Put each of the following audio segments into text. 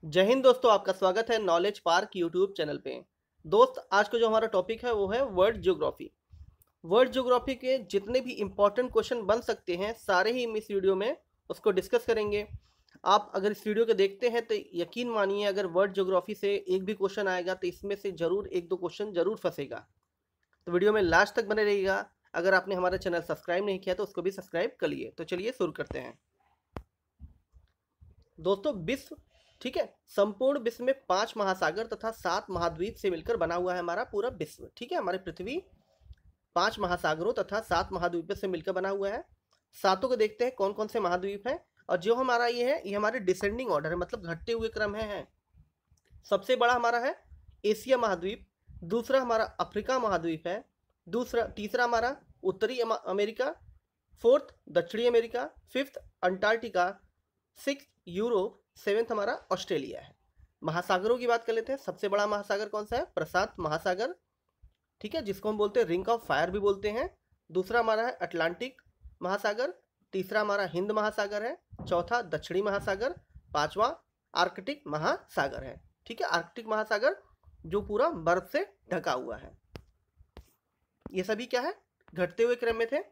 जय हिंद दोस्तों, आपका स्वागत है नॉलेज पार्क यूट्यूब चैनल पे। दोस्त, आज का जो हमारा टॉपिक है वो है वर्ल्ड ज्योग्राफी। वर्ल्ड ज्योग्राफी के जितने भी इंपॉर्टेंट क्वेश्चन बन सकते हैं सारे ही हम इस वीडियो में उसको डिस्कस करेंगे। आप अगर इस वीडियो को देखते हैं तो यकीन मानिए, अगर वर्ल्ड ज्योग्राफी से एक भी क्वेश्चन आएगा तो इसमें से जरूर एक दो क्वेश्चन जरूर फंसेगा। तो वीडियो में लास्ट तक बने रहिएगा। अगर आपने हमारा चैनल सब्सक्राइब नहीं किया तो उसको भी सब्सक्राइब कर लिए। तो चलिए शुरू करते हैं दोस्तों। विश्व, ठीक है, संपूर्ण विश्व में 5 महासागर तथा 7 महाद्वीप से मिलकर बना हुआ है हमारा पूरा विश्व। ठीक है, हमारी पृथ्वी 5 महासागरों तथा 7 महाद्वीपों से मिलकर बना हुआ है। सातों को देखते हैं कौन कौन से महाद्वीप हैं। और जो हमारा ये है, ये हमारे डिसेंडिंग ऑर्डर है, मतलब घटते हुए क्रम है। सबसे बड़ा हमारा है एशिया महाद्वीप, दूसरा हमारा अफ्रीका महाद्वीप है, तीसरा हमारा उत्तरी अमेरिका, फोर्थ दक्षिणी America, fifth Antarctica, six Europe, seventh हमारा ऑस्ट्रेलिया है। महासागरों की बात कर लेते हैं। सबसे बड़ा महासागर कौन सा है? प्रशांत महासागर, ठीक है, जिसको हम बोलते हैं रिंग ऑफ फायर भी बोलते हैं। दूसरा हमारा है अटलांटिक महासागर, तीसरा हमारा हिंद महासागर है, चौथा दक्षिणी महासागर, पांचवा आर्कटिक महासागर है। ठीक है, आर्कटिक महासागर जो पूरा बर्फ से ढका हुआ है। ये सभी क्या है? घटते हुए क्रम में थे।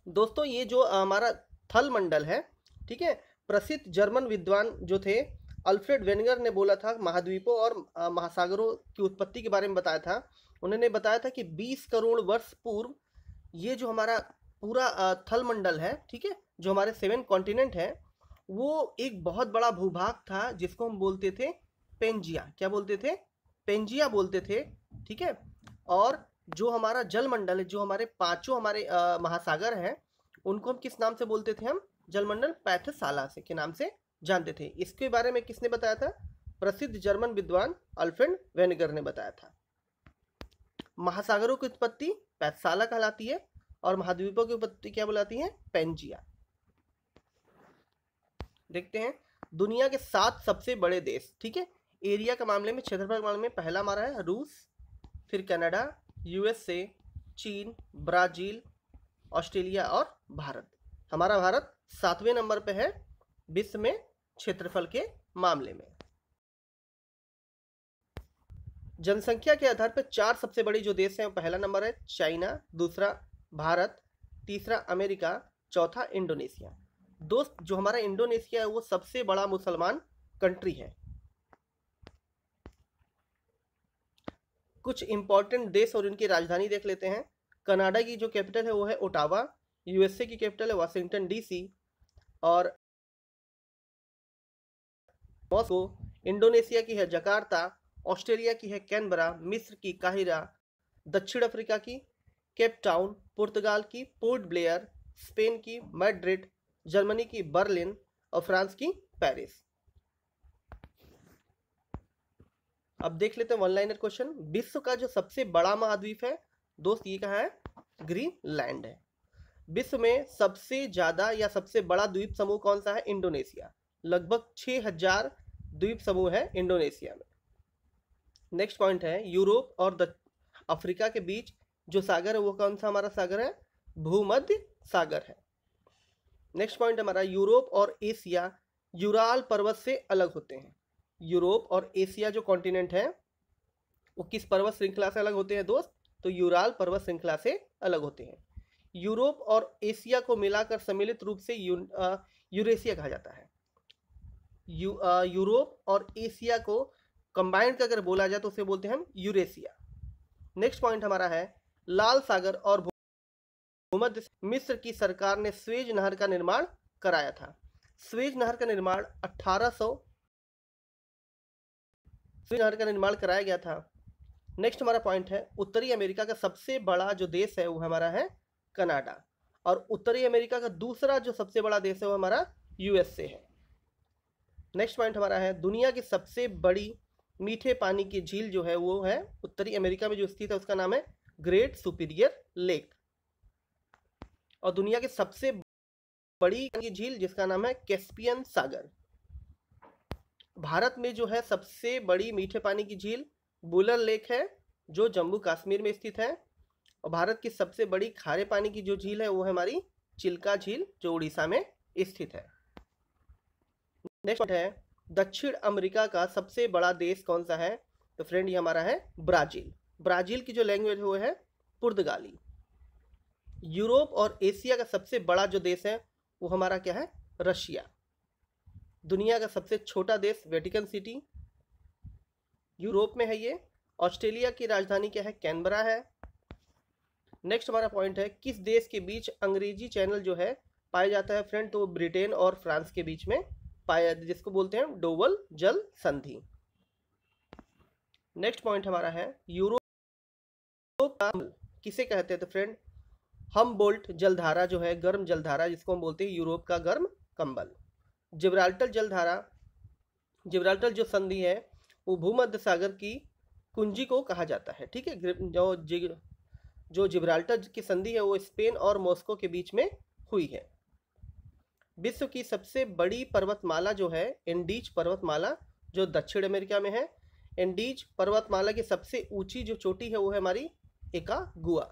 दोस्तों, ये जो हमारा थल मंडल है, ठीक है, प्रसिद्ध जर्मन विद्वान जो थे अल्फ्रेड वेनिगर ने बोला था, महाद्वीपों और महासागरों की उत्पत्ति के बारे में बताया था। उन्होंने बताया था कि 20 करोड़ वर्ष पूर्व ये जो हमारा पूरा थल मंडल है, ठीक है, जो हमारे 7 कॉन्टिनेंट है, वो एक बहुत बड़ा भूभाग था जिसको हम बोलते थे पेंजिया। क्या बोलते थे? पेंजिया बोलते थे। ठीक है, और जो हमारा जल मंडल है, जो हमारे पांचों हमारे महासागर हैं, उनको हम किस नाम से बोलते थे? हम जलमंडल पैथसाला से के नाम से जानते थे। इसके बारे में किसने बताया था? प्रसिद्ध जर्मन विद्वान अल्फ्रेड वेनिगर ने बताया था। महासागरों की उत्पत्ति पैथसाला कहलाती है और महाद्वीपों की उत्पत्ति क्या बुलाती है? पेंजिया। देखते हैं दुनिया के 7 सबसे बड़े देश। ठीक है, एरिया के मामले में, क्षेत्रफल के मामले में पहला हमारा है रूस, फिर कनाडा, यूएसए, चीन, ब्राजील, ऑस्ट्रेलिया और भारत। हमारा भारत 7वें नंबर पे है विश्व में क्षेत्रफल के मामले में। जनसंख्या के आधार पर 4 सबसे बड़ी जो देश हैं, पहला नंबर है चाइना, दूसरा भारत, तीसरा अमेरिका, चौथा इंडोनेशिया। दोस्त, जो हमारा इंडोनेशिया है वो सबसे बड़ा मुसलमान कंट्री है। कुछ इंपॉर्टेंट देश और इनकी राजधानी देख लेते हैं। कनाडा की जो कैपिटल है वो है ओटावा, यूएसए की कैपिटल है वाशिंगटन डीसी और मॉस्को, इंडोनेशिया की है जकार्ता, ऑस्ट्रेलिया की है कैनबरा, मिस्र की काहिरा, दक्षिण अफ्रीका की केप टाउन, पुर्तगाल की पोर्ट ब्लेयर, स्पेन की मैड्रिड, जर्मनी की बर्लिन और फ्रांस की पेरिस। अब देख लेते हैं वन लाइनर क्वेश्चन। विश्व का जो सबसे बड़ा महाद्वीप है दोस्त, ये कहाँ है? ग्रीनलैंड है। विश्व में सबसे ज्यादा या सबसे बड़ा द्वीप समूह कौन सा है? इंडोनेशिया। लगभग 6000 द्वीप समूह है इंडोनेशिया में। नेक्स्ट पॉइंट है, यूरोप और अफ्रीका के बीच जो सागर है वो कौन सा हमारा सागर है? भूमध्य सागर है। नेक्स्ट पॉइंट हमारा, यूरोप और एशिया यूराल पर्वत से अलग होते हैं। यूरोप और एशिया जो कॉन्टिनेंट है वो किस पर्वत श्रृंखला से अलग होते हैं दोस्त? तो यूराल पर्वत श्रृंखला से अलग होते हैं। यूरोप और एशिया को मिलाकर सम्मिलित रूप से यूरेशिया कहा जाता है। यूरोप और एशिया को कंबाइंड अगर बोला जाए तो उसे बोलते हैं हम यूरेशिया। नेक्स्ट पॉइंट हमारा है, लाल सागर और भूमध्य मिस्र की सरकार ने स्वेज नहर का निर्माण कराया था। स्वेज नहर का निर्माण 1800 स्वेज नहर का निर्माण कराया गया था। नेक्स्ट हमारा पॉइंट है, उत्तरी अमेरिका का सबसे बड़ा जो देश है वो हमारा है कनाडा, और उत्तरी अमेरिका का दूसरा जो सबसे बड़ा देश है वो हमारा यूएसए है। नेक्स्ट पॉइंट हमारा है, दुनिया की सबसे बड़ी मीठे पानी की झील जो है वो है उत्तरी अमेरिका में जो स्थित है, उसका नाम है ग्रेट सुपीरियर लेक। और दुनिया की सबसे बड़ी झील जिसका नाम है कैस्पियन सागर। भारत में जो है सबसे बड़ी मीठे पानी की झील बुलर लेक है जो जम्मू कश्मीर में स्थित है। और भारत की सबसे बड़ी खारे पानी की जो झील है वो है हमारी चिल्का झील जो उड़ीसा में स्थित है। नेक्स्ट है, दक्षिण अमेरिका का सबसे बड़ा देश कौन सा है? तो फ्रेंड ये हमारा है ब्राजील। ब्राजील की जो लैंग्वेज वो है पुर्तगाली। यूरोप और एशिया का सबसे बड़ा जो देश है वो हमारा क्या है? रशिया। दुनिया का सबसे छोटा देश वेटिकन सिटी, यूरोप में है ये। ऑस्ट्रेलिया की राजधानी क्या है? कैनबरा है। नेक्स्ट हमारा पॉइंट है, किस देश के बीच अंग्रेजी चैनल जो है पाया जाता है फ्रेंड? तो ब्रिटेन और फ्रांस के बीच में पाया, जिसको बोलते हैं डोवल जल संधि। नेक्स्ट पॉइंट हमारा है, यूरोप का किसे कहते हैं? तो फ्रेंड हमबोल्ट जलधारा जो है, गर्म जलधारा, जिसको हम बोलते हैं यूरोप का गर्म कंबल। जिब्राल्टर जलधारा, जिब्राल्टर जो संधि है वो भूमध्य सागर की कुंजी को कहा जाता है। ठीक है, जो जिब्राल्टर की संधि है वो स्पेन और मॉस्को के बीच में हुई है। विश्व की सबसे बड़ी पर्वतमाला जो है एंडीज पर्वतमाला, जो दक्षिण अमेरिका में है। एंडीज पर्वतमाला की सबसे ऊंची जो चोटी है वो है हमारी एकागुआ।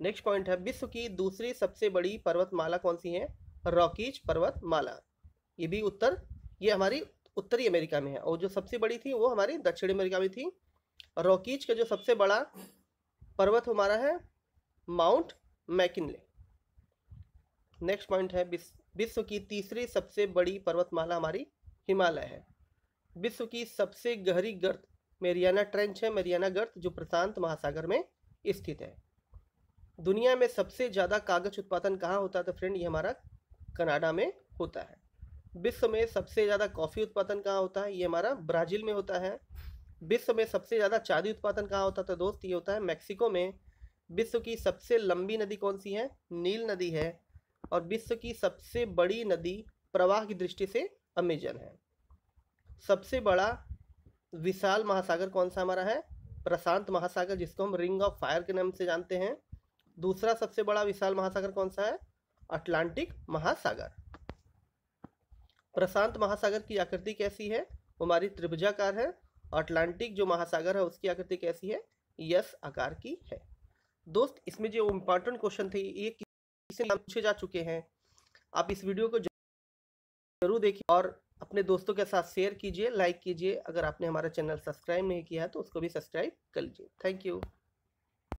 नेक्स्ट पॉइंट है, विश्व की दूसरी सबसे बड़ी पर्वतमाला कौन सी है? रॉकीज पर्वतमाला। ये हमारी उत्तरी अमेरिका में है, और जो सबसे बड़ी थी वो हमारी दक्षिण अमेरिका में थी। रॉकीज का जो सबसे बड़ा पर्वत हमारा है माउंट मैकिनले। नेक्स्ट पॉइंट है, विश्व की तीसरी सबसे बड़ी पर्वतमाला हमारी हिमालय है। विश्व की सबसे गहरी गर्त मेरियाना ट्रेंच है, मेरियाना गर्त, जो प्रशांत महासागर में स्थित है। दुनिया में सबसे ज़्यादा कागज उत्पादन कहाँ होता है? तो फ्रेंड ये हमारा कनाडा में होता है। विश्व में सबसे ज़्यादा कॉफ़ी उत्पादन कहाँ होता है? ये हमारा ब्राज़ील में होता है। विश्व में सबसे ज़्यादा चांदी उत्पादन कहाँ होता है? तो दोस्त ये होता है मैक्सिको में। विश्व की सबसे लंबी नदी कौन सी है? नील नदी है। और विश्व की सबसे बड़ी नदी प्रवाह की दृष्टि से अमेजन है। सबसे बड़ा विशाल महासागर कौन सा हमारा है? प्रशांत महासागर, जिसको हम रिंग ऑफ फायर के नाम से जानते हैं। दूसरा सबसे बड़ा विशाल महासागर कौन सा है? अटलांटिक महासागर। प्रशांत महासागर की आकृति कैसी है? हमारी त्रिभुजाकार है। अटलांटिक जो महासागर है उसकी आकृति कैसी है? यस आकार की है। दोस्त इसमें जो इम्पोर्टेंट क्वेश्चन थे ये किसी पूछे जा चुके हैं। आप इस वीडियो को जरूर देखिए और अपने दोस्तों के साथ शेयर कीजिए, लाइक कीजिए। अगर आपने हमारा चैनल सब्सक्राइब नहीं किया है तो उसको भी सब्सक्राइब कर लीजिए। Thank you.